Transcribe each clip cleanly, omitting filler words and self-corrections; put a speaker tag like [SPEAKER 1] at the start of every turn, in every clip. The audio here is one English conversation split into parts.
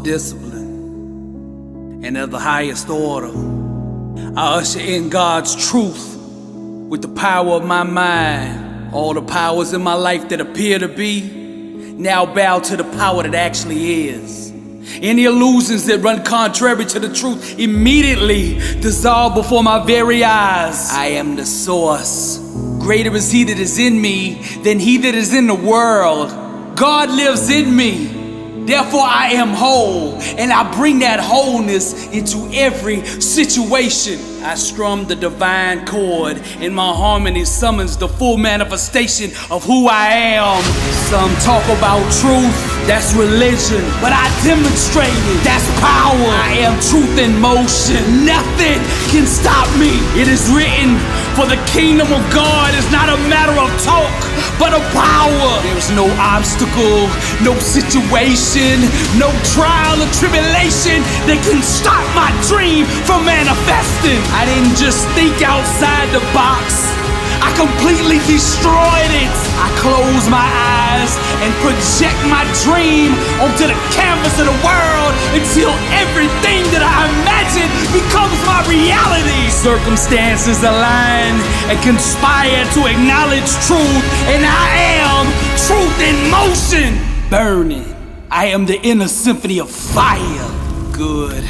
[SPEAKER 1] self-discipline, and of the highest order. I usher in God's truth with the power of my mind. All the powers in my life that appear to be now bow to the power that actually is. Any illusions that run contrary to the truth immediately dissolve before my very eyes. I am the source. Greater is He that is in me than he that is in the world. God lives in me. Therefore I am whole, and I bring that wholeness into every situation. I strum the divine chord, and my harmony summons the full manifestation of who I am. Some talk about truth, that's religion, but I demonstrate it, that's power. I am truth in motion, nothing can stop me. It is written, for the kingdom of God is not a matter of talk, but of power. There's no obstacle, no situation, no trial or tribulation that can stop my dream from manifesting. I didn't just think outside the box, I completely destroyed it. I close my eyes and project my dream onto the canvas of the world until everything that I imagine becomes my reality. Circumstances align and conspire to acknowledge truth, and I am truth in motion. Burning, I am the inner symphony of fire. Good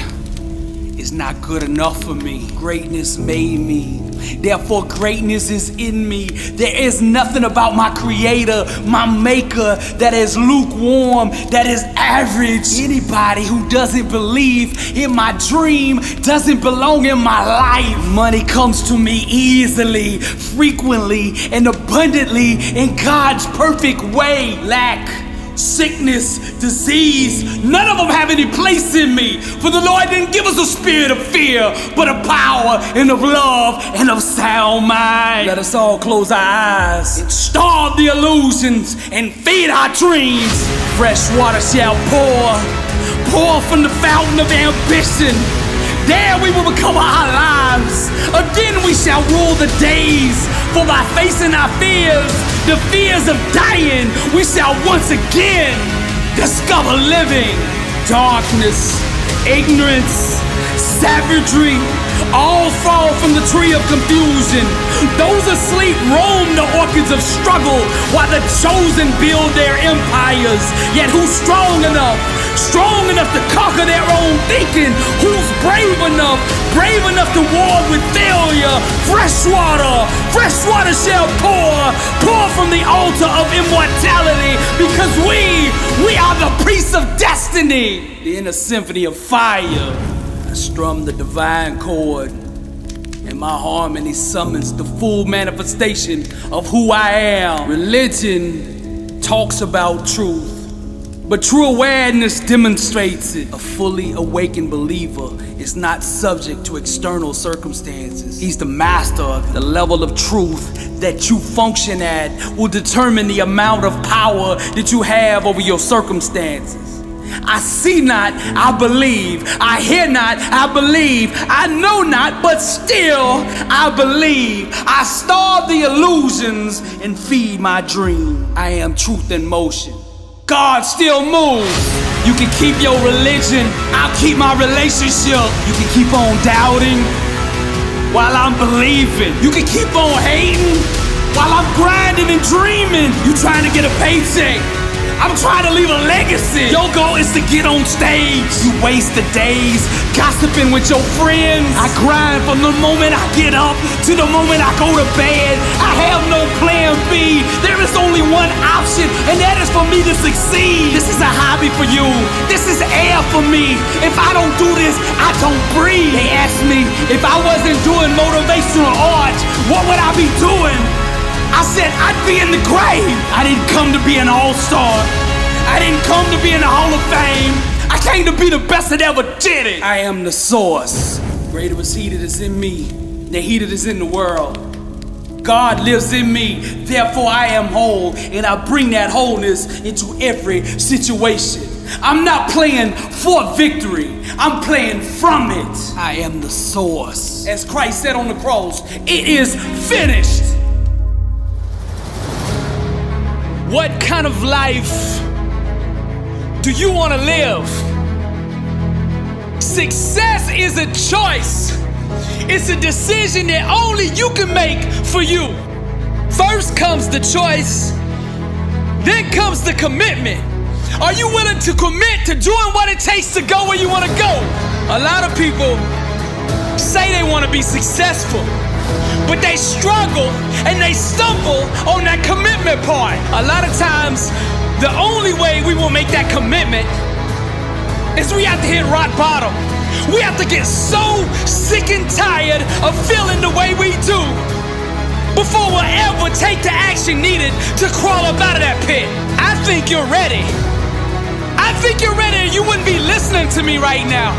[SPEAKER 1] is not good enough for me. Greatness made me. Therefore, greatness is in me. There is nothing about my creator, my maker, that is lukewarm, that is average. Anybody who doesn't believe in my dream doesn't belong in my life. Money comes to me easily, frequently, and abundantly in God's perfect way. Lack, sickness, disease, none of them have any place in me. For the Lord didn't give us a spirit of fear, but of power and of love and of sound mind. Let us all close our eyes and starve the illusions and feed our dreams. Fresh water shall pour from the fountain of ambition. There we will recover our lives. Again we shall rule the days. For by facing our fears, the fears of dying, we shall once again discover living. Darkness, ignorance, savagery, all fall from the tree of confusion. Those asleep roam the orchards of struggle, while the chosen build their empires. Yet who's strong enough to conquer their own thinking? Who's brave enough to war with failure? Fresh water shall pour from the altar of immortality, because we are the priests of destiny. The inner symphony of fire. I strum the divine chord, and my harmony summons the full manifestation of who I am. Religion talks about truth, but true awareness demonstrates it. A fully awakened believer is not subject to external circumstances. He's the master of it. The level of truth that you function at will determine the amount of power that you have over your circumstances. I see not, I believe. I hear not, I believe. I know not, but still I believe. I starve the illusions and feed my dream. I am truth in motion. God still moves. You can keep your religion, I'll keep my relationship. You can keep on doubting while I'm believing. You can keep on hating while I'm grinding and dreaming. You trying to get a paycheck, I'm trying to leave a legacy. Your goal is to get on stage. You waste the days gossiping with your friends. I grind from the moment I get up to the moment I go to bed. I have no plan B. There is only one option, and that is for me to succeed. This is a hobby for you. This is air for me. If I don't do this, I don't breathe. They asked me if I wasn't doing motivational art, what would I be doing? I said I'd be in the grave. I didn't come to be an all-star. I didn't come to be in the Hall of Fame. I came to be the best that ever did it. I am the source. Greater is He that is in me than he that is in the world. God lives in me, therefore I am whole, and I bring that wholeness into every situation. I'm not playing for victory, I'm playing from it. I am the source. As Christ said on the cross, it is finished. What kind of life do you want to live? Success is a choice. It's a decision that only you can make for you. First comes the choice, then comes the commitment. Are you willing to commit to doing what it takes to go where you want to go? A lot of people say they want to be successful, but they struggle and they stumble on that commitment part. A lot of times, the only way we will make that commitment is we have to hit rock bottom. We have to get so sick and tired of feeling the way we do before we'll ever take the action needed to crawl up out of that pit. I think you're ready. I think you're ready, or you wouldn't be listening to me right now.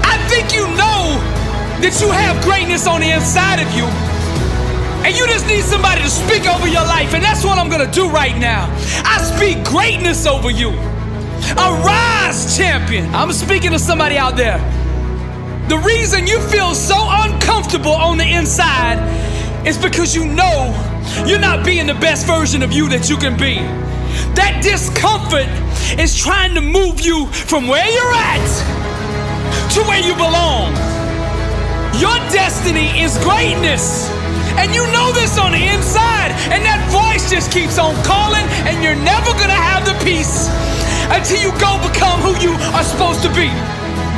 [SPEAKER 1] I think you know that you have greatness on the inside of you, and you just need somebody to speak over your life, and that's what I'm gonna do right now. I speak greatness over you. Arise, champion. I'm speaking to somebody out there. The reason you feel so uncomfortable on the inside is because you know you're not being the best version of you that you can be. That discomfort is trying to move you from where you're at to where you belong. Your destiny is greatness, and you know this on the inside, and that voice just keeps on calling, and you're never gonna have the peace until you go become who you are supposed to be.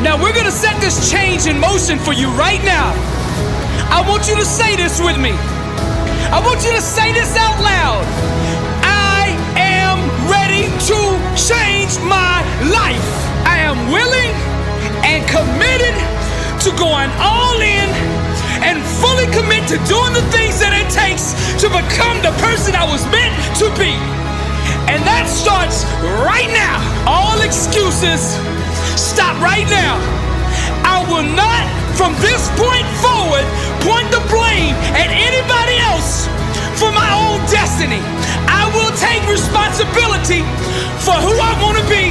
[SPEAKER 1] Now we're gonna set this change in motion for you right now. I want you to say this with me. I want you to say this out loud. I am ready to change my life. I am willing and committed to going all in and fully commit to doing the things that it takes to become the person I was meant to be. And that starts right now. All excuses, stop right now. I will not, from this point forward, point the blame at anybody else for my own destiny. I will take responsibility for who I want to be.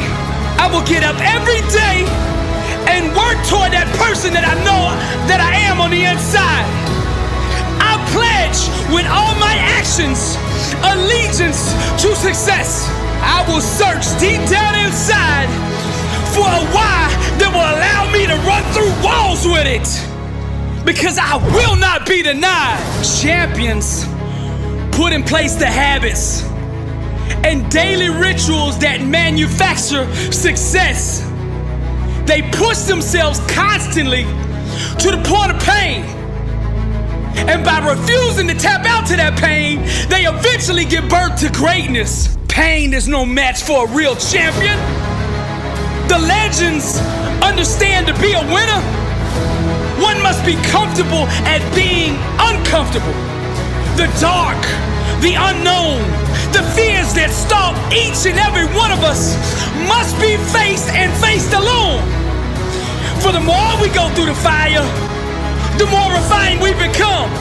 [SPEAKER 1] I will get up every day and work toward that person that I know that I am on the inside. I pledge with all my actions allegiance to success. I will search deep down inside for a why that will allow me to run through walls with it, because I will not be denied. Champions put in place the habits and daily rituals that manufacture success. They push themselves constantly to the point of pain. And by refusing to tap out to that pain, they eventually give birth to greatness. Pain is no match for a real champion. The legends understand to be a winner, one must be comfortable at being uncomfortable. The dark, the unknown, the fears that stalk each and every one of us must be faced and faced alone. For the more we go through the fire, the more refined we become.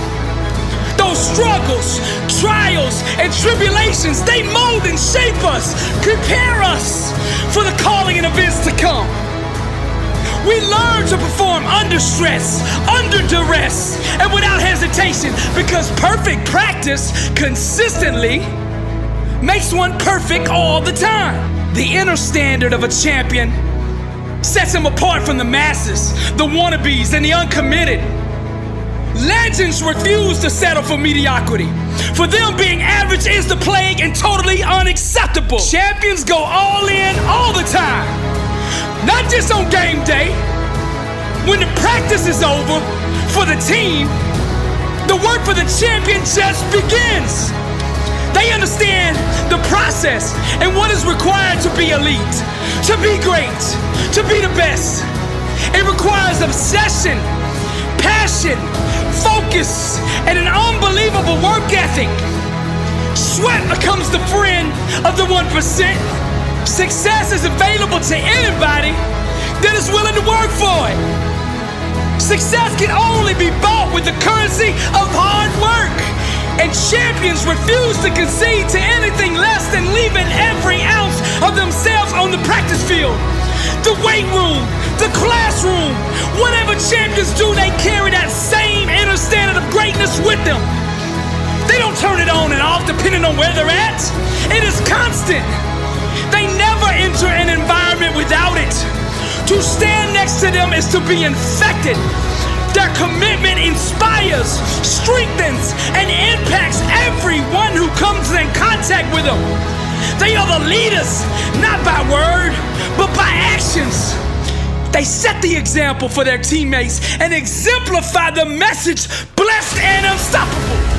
[SPEAKER 1] Those struggles, trials, and tribulations, they mold and shape us, prepare us for the calling and events to come. We learn to perform under stress, under duress, and without hesitation, because perfect practice consistently makes one perfect all the time. The inner standard of a champion sets him apart from the masses, the wannabes, and the uncommitted. Legends refuse to settle for mediocrity. For them, being average is the plague and totally unacceptable. Champions go all in all the time, not just on game day. When the practice is over for the team, the work for the champion just begins. They understand the process and what is required to be elite, to be great, to be the best. It requires obsession, passion, focus, and an unbelievable work ethic. Sweat becomes the friend of the 1%. Success is available to anybody that is willing to work for it. Success can only be bought with the currency of hard work. And champions refuse to concede to anything less than leaving every ounce of themselves on the practice field, the weight room, the classroom. Whatever champions do, they carry that same inner standard of greatness with them. They don't turn it on and off depending on where they're at. It is constant. They never enter an environment without it. To stand next next to them is to be infected. Their commitment inspires, strengthens, and impacts everyone who comes in contact with them. They are the leaders, not by word, but by actions. They set the example for their teammates and exemplify the message, blessed and unstoppable.